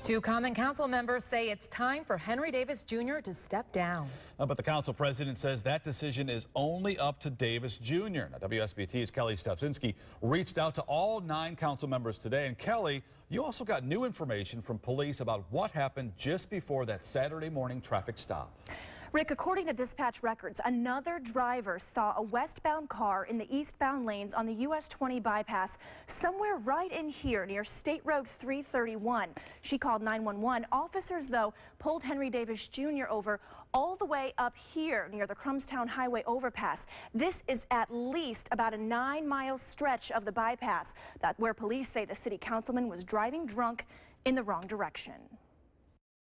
Two common council members say it's time for Henry Davis Jr. to step down. But the council president says that decision is only up to Davis Jr. Now, WSBT's Kelli Stopczynski reached out to all 9 council members today. And Kelli, you also got new information from police about what happened just before that Saturday morning traffic stop. Rick, according to dispatch records, another driver saw a westbound car in the eastbound lanes on the US 20 bypass somewhere right in here near State Road 331. She called 911. Officers, though, pulled Henry Davis Jr. over all the way up here near the Crumstown Highway overpass. This is at least about a 9-mile stretch of the bypass where police say the city councilman was driving drunk in the wrong direction.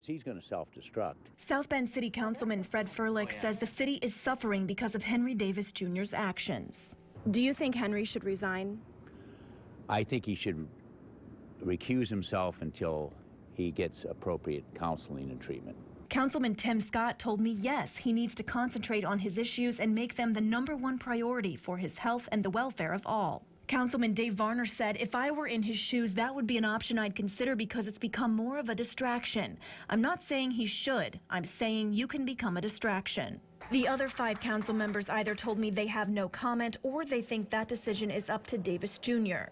He's going to self-destruct. South Bend City Councilman Fred Furlick says the city is suffering because of Henry Davis Jr.'s actions. Do you think Henry should resign? I think he should recuse himself until he gets appropriate counseling and treatment. Councilman Tim Scott told me yes, he needs to concentrate on his issues and make them the #1 priority for his health and the welfare of all. Councilman Dave Varner said, if I were in his shoes, that would be an option I'd consider because it's become more of a distraction. I'm not saying he should. I'm saying you can become a distraction. The other 5 council members either told me they have no comment or they think that decision is up to Davis Jr.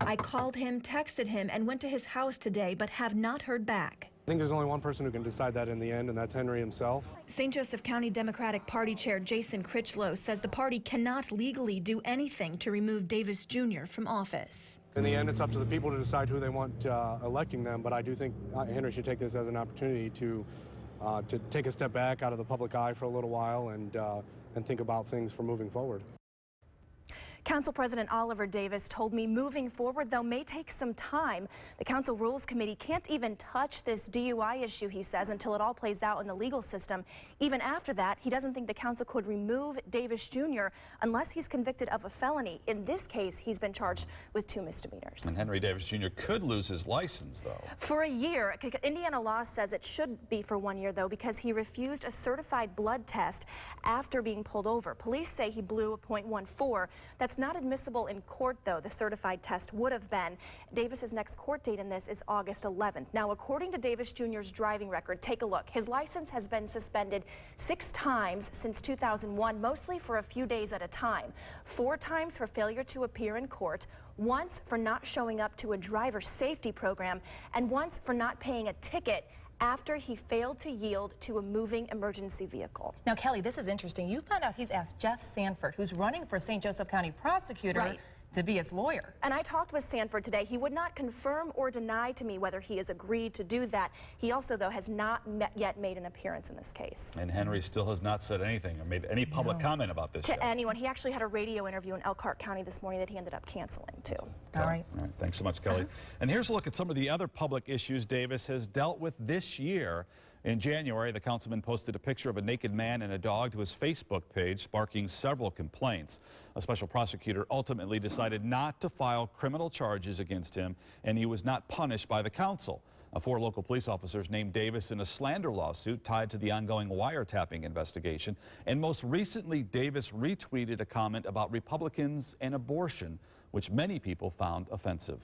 I called him, texted him, and went to his house today, but have not heard back. I think there's only one person who can decide that in the end, and that's Henry himself. St. Joseph County Democratic Party Chair Jason Critchlow says the party cannot legally do anything to remove Davis Jr. from office. In the end, it's up to the people to decide who they want electing them, but I do think Henry should take this as an opportunity to take a step back out of the public eye for a little while and think about things for moving forward. Council President Oliver Davis told me moving forward, though, may take some time. The Council Rules Committee can't even touch this DUI issue, he says, until it all plays out in the legal system. Even after that, he doesn't think the council could remove Davis Jr. unless he's convicted of a felony. In this case, he's been charged with 2 misdemeanors. And Henry Davis Jr. could lose his license, though. For a year. Indiana law says it should be for 1 year, though, because he refused a certified blood test after being pulled over. Police say he blew a .14. That's not admissible in court, though. The certified test would have been. Davis's next court date in this is August 11th. Now, according to Davis Jr.'s driving record, take a look. His license has been suspended 6 times since 2001, mostly for a few days at a time. 4 times for failure to appear in court, once for not showing up to a driver safety program, and once for not paying a ticket after he failed to yield to a moving emergency vehicle. Now, Kelli, this is interesting. You found out he's asked Jeff Sanford, who's running for St. Joseph County prosecutor, to be his lawyer. And I talked with Sanford today. He would not confirm or deny to me whether he has agreed to do that. He also, though, has not yet made an appearance in this case. And Henry still has not said anything or made any public comment about this to anyone. He actually had a radio interview in Elkhart County this morning that he ended up canceling, too. All right. Thanks so much, Kelli. And here's a look at some of the other public issues Davis has dealt with this year. In January, the councilman posted a picture of a naked man and a dog to his Facebook page, sparking several complaints. A special prosecutor ultimately decided not to file criminal charges against him, and he was not punished by the council. 4 local police officers named Davis in a slander lawsuit tied to the ongoing wiretapping investigation. And most recently, Davis retweeted a comment about Republicans and abortion, which many people found offensive.